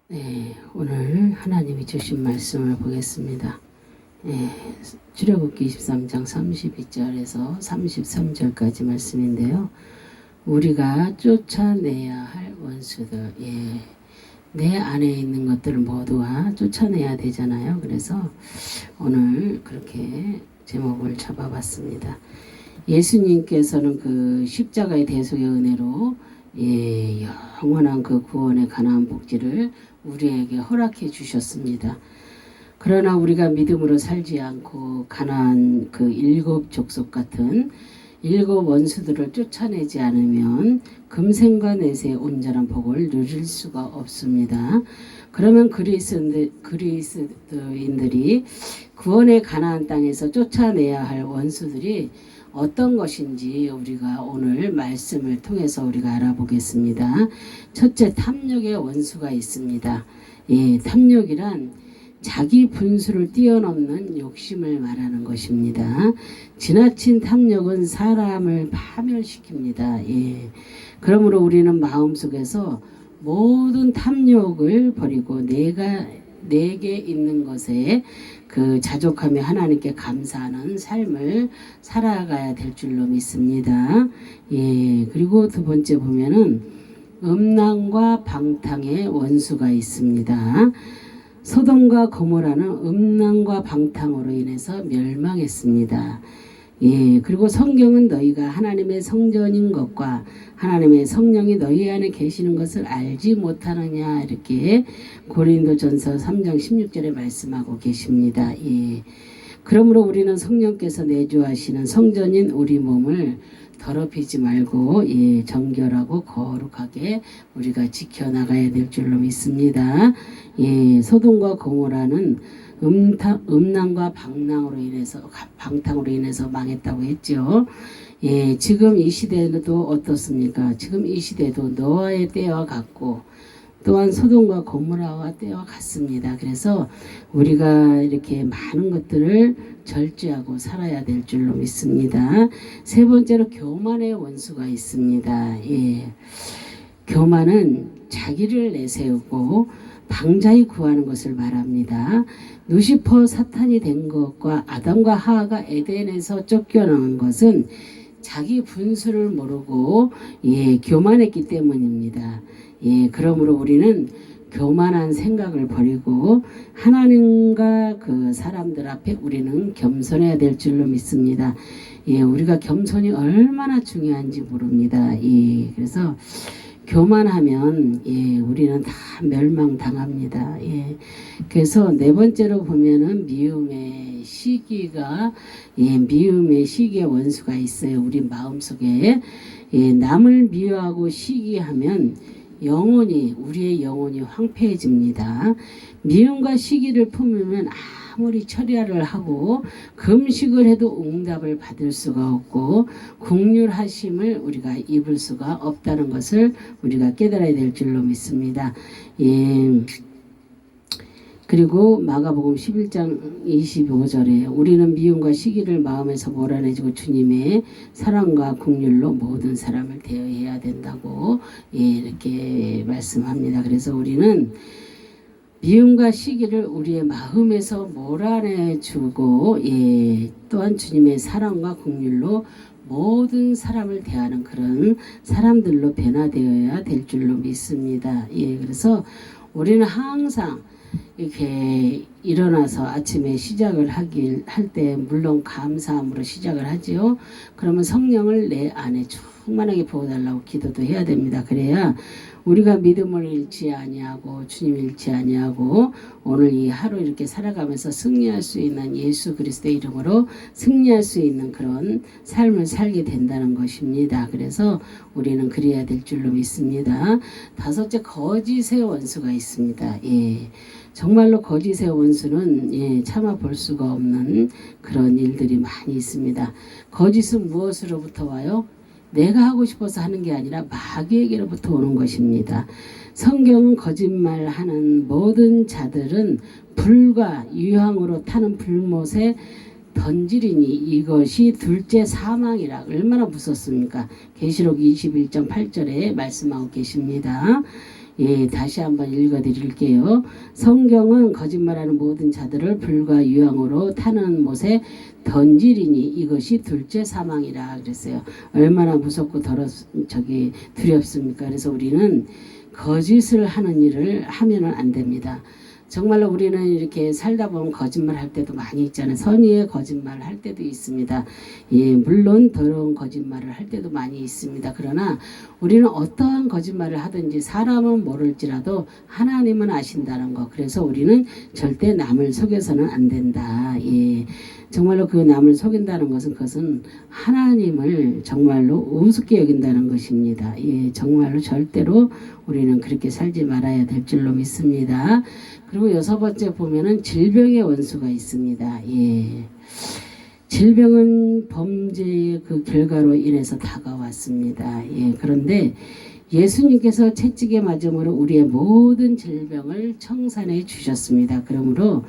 네, 오늘 하나님이 주신 말씀을 보겠습니다. 출애굽기 23장 32절에서 33절까지 말씀인데요. 우리가 쫓아내야 할 원수들, 내 안에 있는 것들을 모두가 쫓아내야 되잖아요. 그래서 오늘 그렇게 제목을 잡아봤습니다. 예수님께서는 그 십자가의 대속의 은혜로 영원한 그 구원의 가나안 복지를 우리에게 허락해 주셨습니다. 그러나 우리가 믿음으로 살지 않고 가나안 그 일곱 족속 같은 일곱 원수들을 쫓아내지 않으면 금생과 내세의 온전한 복을 누릴 수가 없습니다. 그러면 그리스도인들이 구원의 가나안 땅에서 쫓아내야 할 원수들이 어떤 것인지 우리가 오늘 말씀을 통해서 우리가 알아보겠습니다. 첫째, 탐욕의 원수가 있습니다. 탐욕이란 자기 분수를 뛰어넘는 욕심을 말하는 것입니다. 지나친 탐욕은 사람을 파멸시킵니다. 그러므로 우리는 마음속에서 모든 탐욕을 버리고 내게 있는 것에 그 자족하며 하나님께 감사하는 삶을 살아가야 될 줄로 믿습니다. 그리고 두 번째 보면은 음란과 방탕의 원수가 있습니다. 소돔과 고모라는 음란과 방탕으로 인해서 멸망했습니다. 그리고 성경은 너희가 하나님의 성전인 것과 하나님의 성령이 너희 안에 계시는 것을 알지 못하느냐, 이렇게 고린도전서 3장 16절에 말씀하고 계십니다. 그러므로 우리는 성령께서 내주하시는 성전인 우리 몸을 더럽히지 말고 정결하고 거룩하게 우리가 지켜나가야 될 줄로 믿습니다. 소돔과 고모라는 음란과 방탕으로 인해서 망했다고 했죠. 지금 이 시대도 어떻습니까? 지금 이 시대도 노아의 때와 같고 또한 소돔과 고모라와 때와 같습니다. 그래서 우리가 이렇게 많은 것들을 절제하고 살아야 될 줄로 믿습니다. 세 번째로 교만의 원수가 있습니다. 교만은 자기를 내세우고 방자히 구하는 것을 말합니다. 루시퍼 사탄이 된 것과 아담과 하와가 에덴에서 쫓겨나온 것은 자기 분수를 모르고 교만했기 때문입니다. 그러므로 우리는 교만한 생각을 버리고 하나님과 그 사람들 앞에 우리는 겸손해야 될 줄로 믿습니다. 우리가 겸손이 얼마나 중요한지 모릅니다. 그래서 교만하면 우리는 다 멸망당합니다. 그래서 네 번째로 보면은 미움의 시기의 원수가 있어요. 우리 마음속에 남을 미워하고 시기하면 우리의 영혼이 황폐해집니다. 미움과 시기를 품으면 아무리 철야를 하고 금식을 해도 응답을 받을 수가 없고 긍휼하심을 우리가 입을 수가 없다는 것을 우리가 깨달아야 될 줄로 믿습니다. 그리고 마가복음 11장 25절에 우리는 미움과 시기를 마음에서 몰아내주고 주님의 사랑과 긍휼로 모든 사람을 대해야 된다고 이렇게 말씀합니다. 그래서 우리는 미움과 시기를 우리의 마음에서 몰아내주고 또한 주님의 사랑과 긍휼로 모든 사람을 대하는 그런 사람들로 변화되어야 될 줄로 믿습니다. 그래서 우리는 항상 이렇게 일어나서 아침에 시작을 할 때 물론 감사함으로 시작을 하지요. 그러면 성령을 내 안에 충만하게 부어달라고 기도도 해야 됩니다. 그래야 우리가 믿음을 잃지 아니하고 주님 잃지 아니하고 오늘 이 하루 이렇게 살아가면서 승리할 수 있는 예수 그리스도의 이름으로 승리할 수 있는 그런 삶을 살게 된다는 것입니다. 그래서 우리는 그래야 될 줄로 믿습니다. 다섯째, 거짓의 원수가 있습니다. 정말로 거짓의 원수는 참아 볼 수가 없는 그런 일들이 많이 있습니다. 거짓은 무엇으로부터 와요? 내가 하고 싶어서 하는 게 아니라 마귀에게로부터 오는 것입니다. 성경은 거짓말하는 모든 자들은 불과 유황으로 타는 불못에 던지리니 이것이 둘째 사망이라. 얼마나 무섭습니까? 계시록 21장 8절에 말씀하고 계십니다. 예, 다시 한번 읽어드릴게요. 성경은 거짓말하는 모든 자들을 불과 유황으로 타는 못에 던지리니 이것이 둘째 사망이라 그랬어요. 얼마나 무섭고 두렵습니까? 그래서 우리는 거짓을 하는 일을 하면은 안 됩니다. 정말로 우리는 이렇게 살다 보면 거짓말 할 때도 많이 있잖아요. 선의의 거짓말 할 때도 있습니다. 예, 물론 더러운 거짓말을 할 때도 많이 있습니다. 그러나 우리는 어떠한 거짓말을 하든지 사람은 모를지라도 하나님은 아신다는 거. 그래서 우리는 절대 남을 속여서는 안 된다. 예. 정말로 그 남을 속인다는 것은 그것은 하나님을 정말로 우습게 여긴다는 것입니다. 예, 정말로 절대로 우리는 그렇게 살지 말아야 될 줄로 믿습니다. 그리고 여섯 번째 보면은 질병의 원수가 있습니다. 예. 질병은 범죄의 그 결과로 인해서 다가왔습니다. 예. 그런데 예수님께서 채찍에 맞음으로 우리의 모든 질병을 청산해 주셨습니다. 그러므로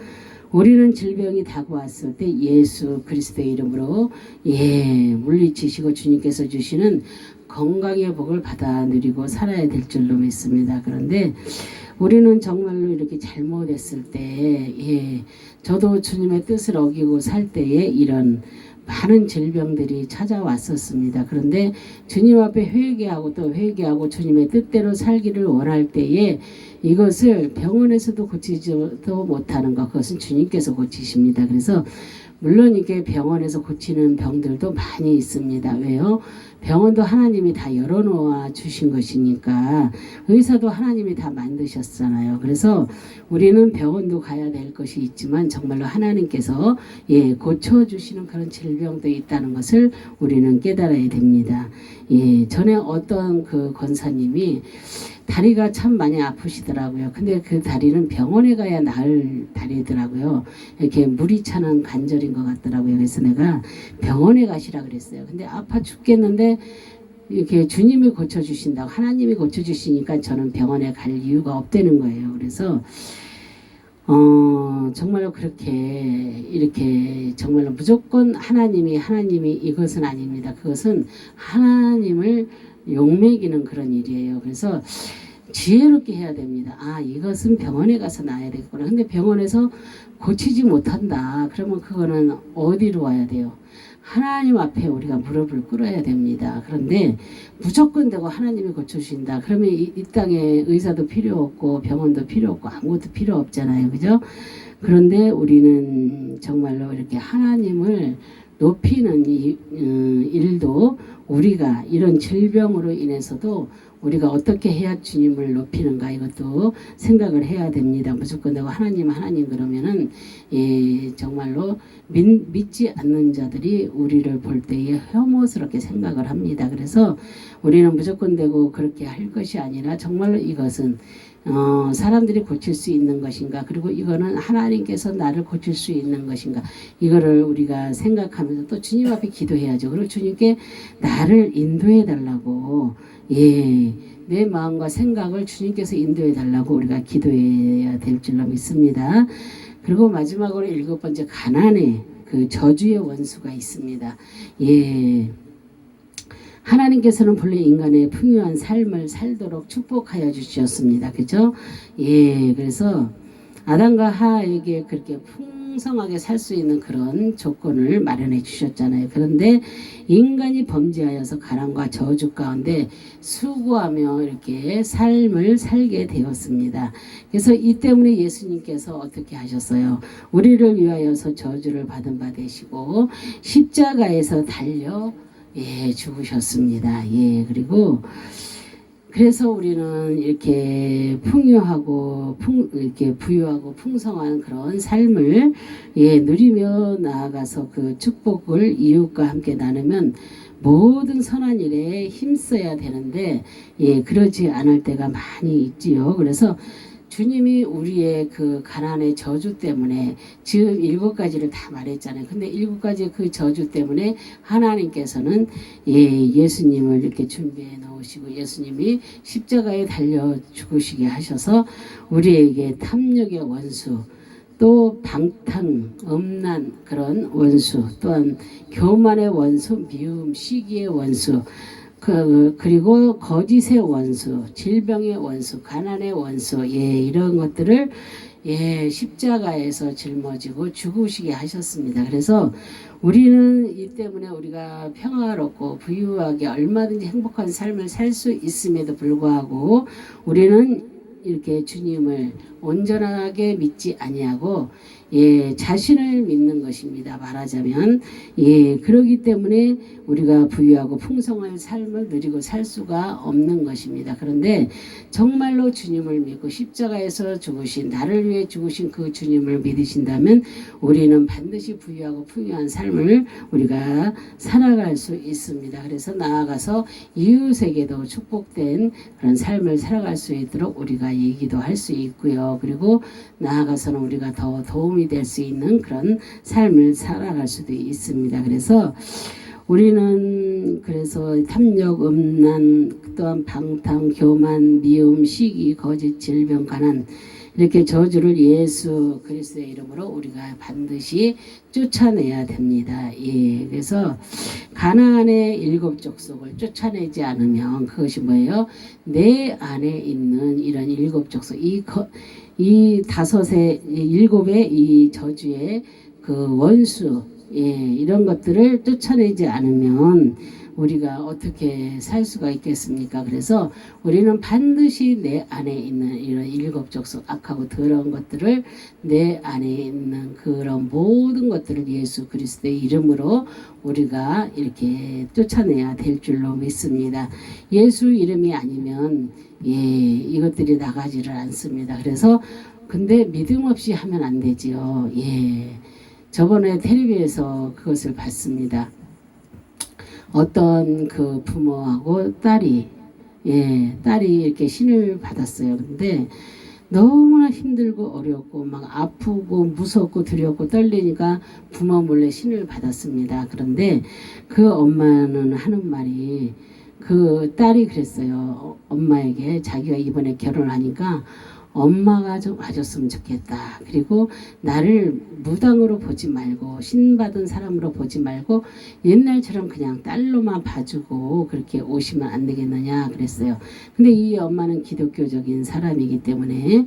우리는 질병이 다가왔을 때 예수 그리스도의 이름으로 물리치시고 주님께서 주시는 건강의 복을 받아 누리고 살아야 될 줄로 믿습니다. 그런데 우리는 정말로 이렇게 잘못했을 때 저도 주님의 뜻을 어기고 살 때에 이런 많은 질병들이 찾아왔었습니다. 그런데 주님 앞에 회개하고 또 회개하고 주님의 뜻대로 살기를 원할 때에 이것을 병원에서도 고치지도 못하는 것, 그것은 주님께서 고치십니다. 그래서 물론 이게 병원에서 고치는 병들도 많이 있습니다. 왜요? 병원도 하나님이 다 열어놓아 주신 것이니까 의사도 하나님이 다 만드셨잖아요. 그래서 우리는 병원도 가야 될 것이 있지만 정말로 하나님께서 고쳐주시는 그런 질병도 있다는 것을 우리는 깨달아야 됩니다. 전에 어떤 그 권사님이 다리가 참 많이 아프시더라고요. 근데 그 다리는 병원에 가야 나을 다리더라고요. 이렇게 물이 차는 관절인 것 같더라고요. 그래서 내가 병원에 가시라 그랬어요. 근데 아파 죽겠는데 이렇게 주님이 고쳐주신다고 하나님이 고쳐주시니까 저는 병원에 갈 이유가 없다는 거예요. 그래서 정말로 그렇게 이렇게 정말로 무조건 하나님이 이것은 아닙니다. 그것은 하나님을 욕먹이는 그런 일이에요. 그래서 지혜롭게 해야 됩니다. 이것은 병원에 가서 나야 되겠구나. 근데 병원에서 고치지 못한다. 그러면 그거는 어디로 와야 돼요? 하나님 앞에 우리가 무릎을 꿇어야 됩니다. 그런데 무조건 되고 하나님이 고쳐주신다. 그러면 이 땅에 의사도 필요 없고 병원도 필요 없고 아무것도 필요 없잖아요. 그죠? 그런데 우리는 정말로 이렇게 하나님을 높이는 일도 우리가 이런 질병으로 인해서도 우리가 어떻게 해야 주님을 높이는가 이것도 생각을 해야 됩니다. 무조건 내가 하나님 그러면은 정말로 믿지 않는 자들이 우리를 볼 때에 혐오스럽게 생각을 합니다. 그래서 우리는 무조건 되고 그렇게 할 것이 아니라 정말로 이것은 사람들이 고칠 수 있는 것인가, 그리고 이거는 하나님께서 나를 고칠 수 있는 것인가, 이거를 우리가 생각하면서 또 주님 앞에 기도해야죠. 그리고 주님께 나를 인도해 달라고 내 마음과 생각을 주님께서 인도해 달라고 우리가 기도해야 될 줄로 믿습니다. 그리고 마지막으로 일곱 번째, 가난의 그 저주의 원수가 있습니다. 하나님께서는 본래 인간의 풍요한 삶을 살도록 축복하여 주셨습니다. 그죠? 그래서 아담과 하와에게 그렇게 풍성하게 살 수 있는 그런 조건을 마련해 주셨잖아요. 그런데 인간이 범죄하여서 가난과 저주 가운데 수고하며 이렇게 삶을 살게 되었습니다. 그래서 이 때문에 예수님께서 어떻게 하셨어요? 우리를 위하여서 저주를 받은 바 되시고 십자가에서 달려 죽으셨습니다. 그리고 그래서 우리는 이렇게 풍요하고 이렇게 부유하고 풍성한 그런 삶을 누리며 나아가서 그 축복을 이웃과 함께 나누면 모든 선한 일에 힘써야 되는데 그러지 않을 때가 많이 있지요. 그래서 주님이 우리의 그 가난의 저주 때문에 지금 7가지를 다 말했잖아요. 근데 7가지 그 저주 때문에 하나님께서는 예수님을 이렇게 준비해 놓으시고 예수님이 십자가에 달려 죽으시게 하셔서 우리에게 탐욕의 원수, 또 방탕, 음란 그런 원수, 또한 교만의 원수, 미움, 시기의 원수, 그리고 거짓의 원수, 질병의 원수, 가난의 원수, 이런 것들을 십자가에서 짊어지고 죽으시게 하셨습니다. 그래서 우리는 이 때문에 우리가 평화롭고 부유하게 얼마든지 행복한 삶을 살 수 있음에도 불구하고 우리는 이렇게 주님을 온전하게 믿지 아니하고 자신을 믿는 것입니다. 말하자면 그러기 때문에 우리가 부유하고 풍성한 삶을 누리고 살 수가 없는 것입니다. 그런데 정말로 주님을 믿고 십자가에서 죽으신 나를 위해 죽으신 그 주님을 믿으신다면 우리는 반드시 부유하고 풍요한 삶을 우리가 살아갈 수 있습니다. 그래서 나아가서 이웃에게도 축복된 그런 삶을 살아갈 수 있도록 우리가 얘기도 할 수 있고요. 그리고 나아가서는 우리가 더 도움이 될 수 있는 그런 삶을 살아갈 수도 있습니다. 그래서 우리는 그래서 탐욕, 음란, 또한 방탕, 교만, 미움, 시기, 거짓, 질병, 가난 이렇게 저주를 예수 그리스도의 이름으로 우리가 반드시 쫓아내야 됩니다. 그래서 가나안의 7 족속을 쫓아내지 않으면 그것이 뭐예요? 내 안에 있는 이런 7 족속, 이 5의 7의 이 저주의 그 원수, 이런 것들을 쫓아내지 않으면 우리가 어떻게 살 수가 있겠습니까? 그래서 우리는 반드시 내 안에 있는 이런 7 족속 악하고 더러운 것들을 내 안에 있는 그런 모든 것들을 예수 그리스도의 이름으로 우리가 이렇게 쫓아내야 될 줄로 믿습니다. 예수 이름이 아니면 이것들이 나가지를 않습니다. 그래서 근데 믿음 없이 하면 안 되지요. 저번에 텔레비에서 그것을 봤습니다. 어떤 그 부모하고 딸이 이렇게 신을 받았어요. 근데 너무나 힘들고 어렵고 막 아프고 무섭고 두렵고 떨리니까 부모 몰래 신을 받았습니다. 그런데 그 엄마는 하는 말이 그 딸이 그랬어요. 엄마에게 자기가 이번에 결혼하니까 엄마가 좀 와줬으면 좋겠다. 그리고 나를 무당으로 보지 말고 신받은 사람으로 보지 말고 옛날처럼 그냥 딸로만 봐주고 그렇게 오시면 안 되겠느냐 그랬어요. 근데 이 엄마는 기독교적인 사람이기 때문에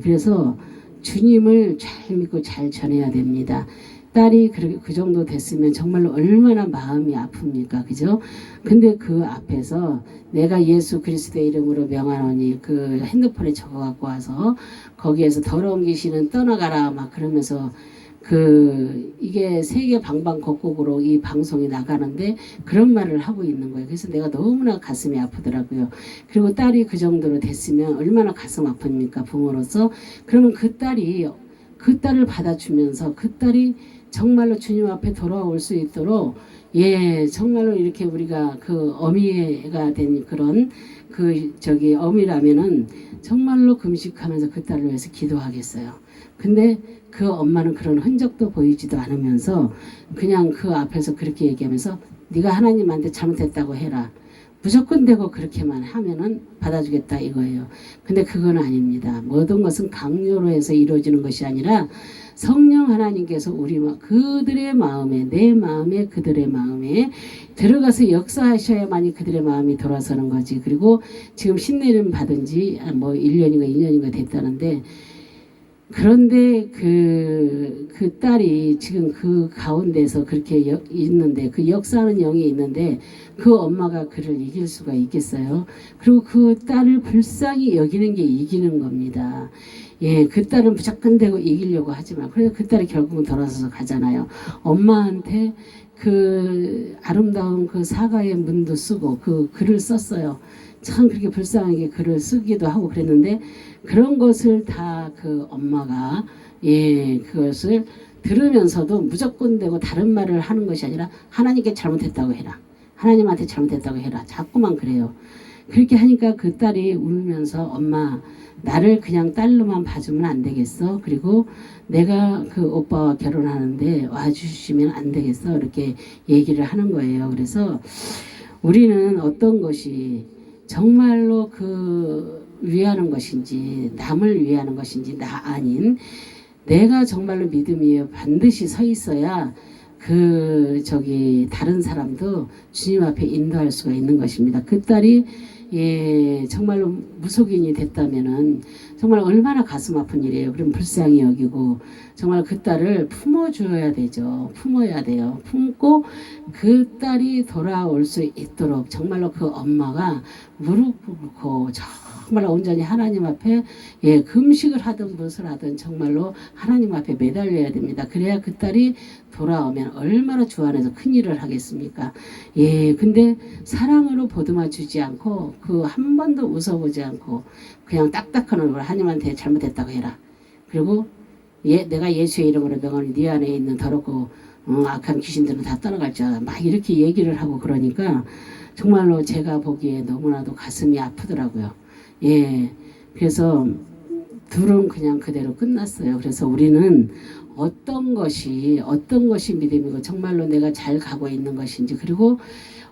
그래서 주님을 잘 믿고 잘 전해야 됩니다. 딸이 그 정도 됐으면 정말로 얼마나 마음이 아픕니까? 그죠? 근데 그 앞에서 내가 예수 그리스도의 이름으로 명하노니 그 핸드폰에 적어 갖고 와서 거기에서 더러운 귀신은 떠나가라 막 그러면서 이게 세계 방방곡곡으로 이 방송이 나가는데 그런 말을 하고 있는 거예요. 그래서 내가 너무나 가슴이 아프더라고요. 그리고 딸이 그 정도로 됐으면 얼마나 가슴 아픕니까? 부모로서. 그러면 그 딸을 받아주면서 그 딸이 정말로 주님 앞에 돌아올 수 있도록 정말로 이렇게 우리가 그 어미가 된 그런 어미라면은 정말로 금식하면서 그 딸을 위해서 기도하겠어요. 근데 그 엄마는 그런 흔적도 보이지도 않으면서 그냥 그 앞에서 그렇게 얘기하면서 네가 하나님한테 잘못했다고 해라. 무조건 되고 그렇게만 하면은 받아주겠다 이거예요. 근데 그건 아닙니다. 모든 것은 강요로 해서 이루어지는 것이 아니라 성령 하나님께서 그들의 마음에, 내 마음에, 그들의 마음에 들어가서 역사하셔야만이 그들의 마음이 돌아서는 거지. 그리고 지금 신내림 받은 지 1년인가 2년인가 됐다는데 그런데 그 딸이 지금 그 가운데서 그렇게 있는데 그 역사하는 영이 있는데 그 엄마가 그를 이길 수가 있겠어요? 그리고 그 딸을 불쌍히 여기는 게 이기는 겁니다. 그 딸은 무조건 되고 이기려고 하지만 그래서 그 딸이 결국은 돌아서서 가잖아요. 엄마한테 그 아름다운 그 사과의 문도 쓰고 그 글을 썼어요. 참 그렇게 불쌍하게 글을 쓰기도 하고 그랬는데 그런 것을 다 그 엄마가 그것을 들으면서도 무조건 되고 다른 말을 하는 것이 아니라 하나님께 잘못했다고 해라. 하나님한테 잘못했다고 해라. 자꾸만 그래요. 그렇게 하니까 그 딸이 울면서 엄마 나를 그냥 딸로만 봐주면 안 되겠어? 그리고 내가 그 오빠와 결혼하는데 와주시면 안 되겠어? 이렇게 얘기를 하는 거예요. 그래서 우리는 어떤 것이 정말로 위하는 것인지 남을 위하는 것인지 나 아닌 내가 정말로 믿음이에 반드시 서 있어야 다른 사람도 주님 앞에 인도할 수가 있는 것입니다. 그 딸이 정말로 무속인이 됐다면은 정말 얼마나 가슴 아픈 일이에요. 그럼 불쌍히 여기고 정말 그 딸을 품어줘야 되죠. 품어야 돼요. 품고 그 딸이 돌아올 수 있도록 정말로 그 엄마가 무릎 꿇고 정말 온전히 하나님 앞에 금식을 하든 무엇을 하든 정말로 하나님 앞에 매달려야 됩니다. 그래야 그 딸이 돌아오면 얼마나 주 안에서 큰 일을 하겠습니까? 근데 사랑으로 보듬어 주지 않고 그 한 번도 웃어보지 않고 그냥 딱딱한 얼굴 하나님한테 잘못했다고 해라. 그리고 내가 예수의 이름으로 명하니 네 안에 있는 더럽고 악한 귀신들은 다 떠나갈 줄 막 이렇게 얘기를 하고 그러니까 정말로 제가 보기에 너무나도 가슴이 아프더라고요. 그래서 둘은 그냥 그대로 끝났어요. 그래서 우리는 어떤 것이 믿음이고 정말로 내가 잘 가고 있는 것인지, 그리고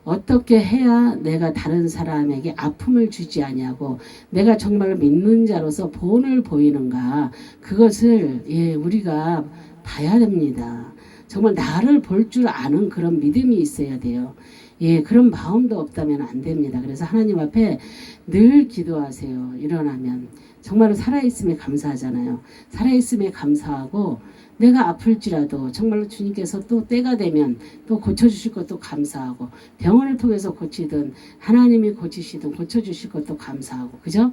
어떻게 해야 내가 다른 사람에게 아픔을 주지 아니하고 내가 정말로 믿는 자로서 본을 보이는가, 그것을 우리가 봐야 됩니다. 정말 나를 볼 줄 아는 그런 믿음이 있어야 돼요. 그런 마음도 없다면 안 됩니다. 그래서 하나님 앞에 늘 기도하세요. 일어나면 정말로 살아있음에 감사하잖아요. 살아있음에 감사하고 내가 아플지라도 정말로 주님께서 또 때가 되면 또 고쳐주실 것도 감사하고, 병원을 통해서 고치든 하나님이 고치시든 고쳐주실 것도 감사하고, 그죠?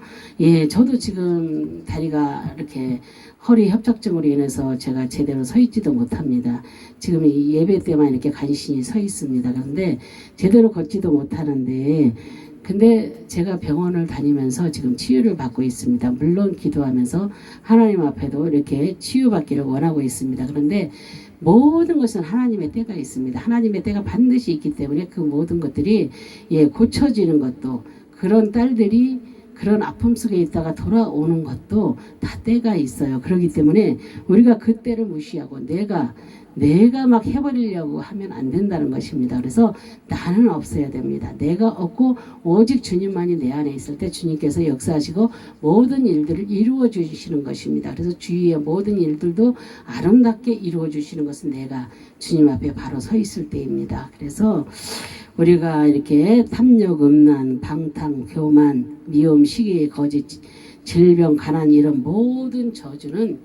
저도 지금 다리가 이렇게 허리 협착증으로 인해서 제가 제대로 서 있지도 못합니다. 지금 이 예배 때만 이렇게 간신히 서 있습니다. 그런데 제대로 걷지도 못하는데, 근데 제가 병원을 다니면서 지금 치유를 받고 있습니다. 물론 기도하면서 하나님 앞에도 이렇게 치유받기를 원하고 있습니다. 그런데 모든 것은 하나님의 때가 있습니다. 하나님의 때가 반드시 있기 때문에 그 모든 것들이 고쳐지는 것도, 그런 딸들이 그런 아픔 속에 있다가 돌아오는 것도 다 때가 있어요. 그렇기 때문에 우리가 그 때를 무시하고 내가 막 해버리려고 하면 안 된다는 것입니다. 그래서 나는 없어야 됩니다. 내가 없고 오직 주님만이 내 안에 있을 때 주님께서 역사하시고 모든 일들을 이루어 주시는 것입니다. 그래서 주위의 모든 일들도 아름답게 이루어 주시는 것은 내가 주님 앞에 바로 서 있을 때입니다. 그래서 우리가 이렇게 탐욕, 음란, 방탕, 교만, 미움, 시기, 거짓, 질병, 가난, 이런 모든 저주는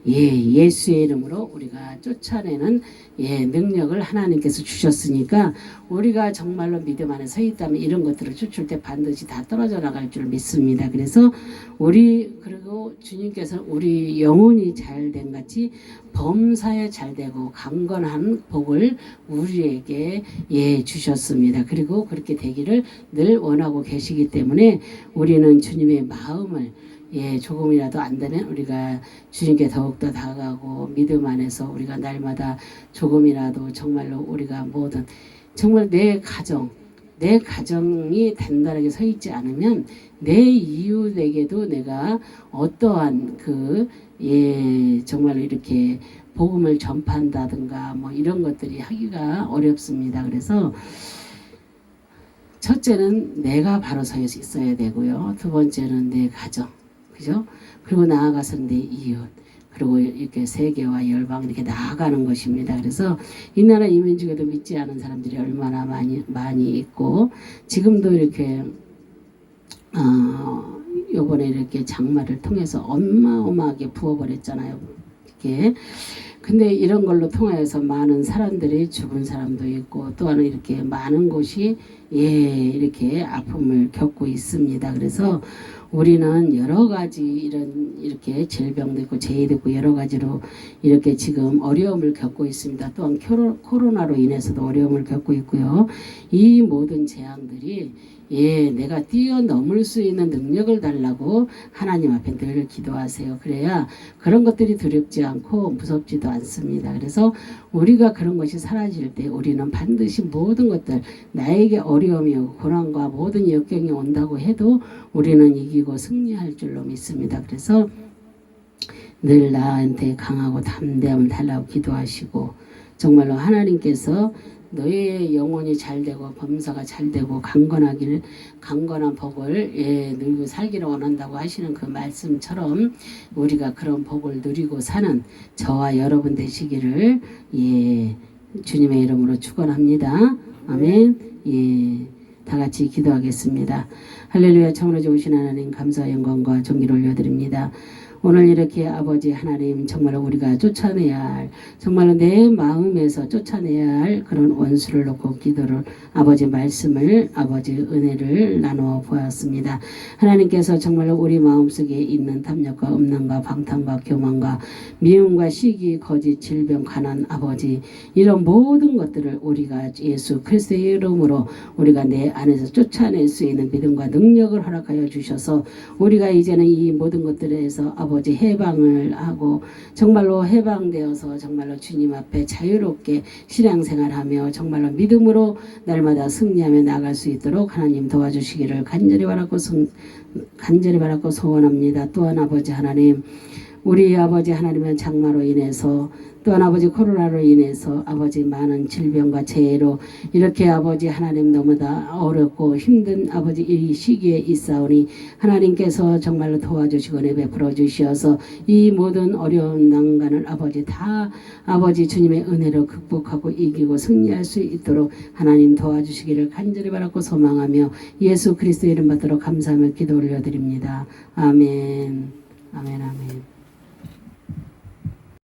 예수의 이름으로 우리가 쫓아내는 능력을 하나님께서 주셨으니까 우리가 정말로 믿음 안에 서 있다면 이런 것들을 쫓을 때 반드시 다 떨어져 나갈 줄 믿습니다. 그래서 그리고 주님께서 우리 영혼이 잘된 같이 범사에 잘되고 강건한 복을 우리에게 주셨습니다. 그리고 그렇게 되기를 늘 원하고 계시기 때문에 우리는 주님의 마음을 조금이라도 안 되면 우리가 주님께 더욱더 다가가고 믿음 안에서 우리가 날마다 조금이라도 정말로 우리가 모든 정말 내 가정이 단단하게 서 있지 않으면 내 이웃에게도 내가 어떠한 정말로 이렇게 복음을 전파한다든가 뭐 이런 것들이 하기가 어렵습니다. 그래서 첫째는 내가 바로 서 있어야 되고요. 두 번째는 내 가정, 그죠? 그리고 나아가서 내 이웃, 그리고 이렇게 세계와 열방 이렇게 나아가는 것입니다. 그래서 이 나라 이민 중에도 믿지 않은 사람들이 얼마나 많이 있고, 지금도 이렇게 요번에 이렇게 장마를 통해서 어마어마하게 부어버렸잖아요. 이렇게. 근데 이런 걸로 통하여서 많은 사람들이 죽은 사람도 있고, 또한 이렇게 많은 곳이 이렇게 아픔을 겪고 있습니다. 그래서 우리는 여러 가지 이렇게 질병도 있고 재해도 있고 여러 가지로 이렇게 지금 어려움을 겪고 있습니다. 또한 코로나로 인해서도 어려움을 겪고 있고요. 이 모든 재앙들이 내가 뛰어넘을 수 있는 능력을 달라고 하나님 앞에 늘 기도하세요. 그래야 그런 것들이 두렵지 않고 무섭지도 않습니다. 그래서 우리가 그런 것이 사라질 때 우리는 반드시 모든 것들, 나에게 어려움이 오고 고난과 모든 역경이 온다고 해도 우리는 이기고 승리할 줄로 믿습니다. 그래서 늘 나한테 강하고 담대함을 달라고 기도하시고, 정말로 하나님께서 너의 영혼이 잘되고 범사가 잘되고 강건한 복을 누리고 살기를 원한다고 하시는 그 말씀처럼 우리가 그런 복을 누리고 사는 저와 여러분 되시기를 주님의 이름으로 축원합니다. 아멘. 예, 다 같이 기도하겠습니다. 할렐루야. 참으로 좋으신 하나님 감사와 영광과 존귀를 올려드립니다. 오늘 이렇게 아버지 하나님 정말로 우리가 쫓아내야 할 정말로 내 마음에서 쫓아내야 할 그런 원수를 놓고 기도를 아버지 말씀을 아버지 은혜를 나누어 보았습니다. 하나님께서 정말로 우리 마음속에 있는 탐욕과 음란과 방탕과 교만과 미움과 시기 거짓 질병 가난 아버지 이런 모든 것들을 우리가 예수 그리스도의 이름으로 우리가 내 안에서 쫓아낼 수 있는 믿음과 능력을 허락하여 주셔서 우리가 이제는 이 모든 것들에서 아버지 해방을 하고 정말로 해방되어서 정말로 주님 앞에 자유롭게 신앙생활하며 정말로 믿음으로 날마다 승리하며 나갈 수 있도록 하나님 도와주시기를 간절히 바라고 소원합니다. 또한 아버지 하나님 우리 아버지 하나님은 장마로 인해서 또한 아버지 코로나로 인해서 아버지 많은 질병과 재해로 이렇게 아버지 하나님 너무나 어렵고 힘든 아버지 이 시기에 있사오니 하나님께서 정말로 도와주시고 베풀어 주시어서 이 모든 어려운 난관을 아버지 다 아버지 주님의 은혜로 극복하고 이기고 승리할 수 있도록 하나님 도와주시기를 간절히 바라고 소망하며 예수 그리스도 이름 받도록 감사하며 기도 올려드립니다. 아멘. 아멘. 아멘.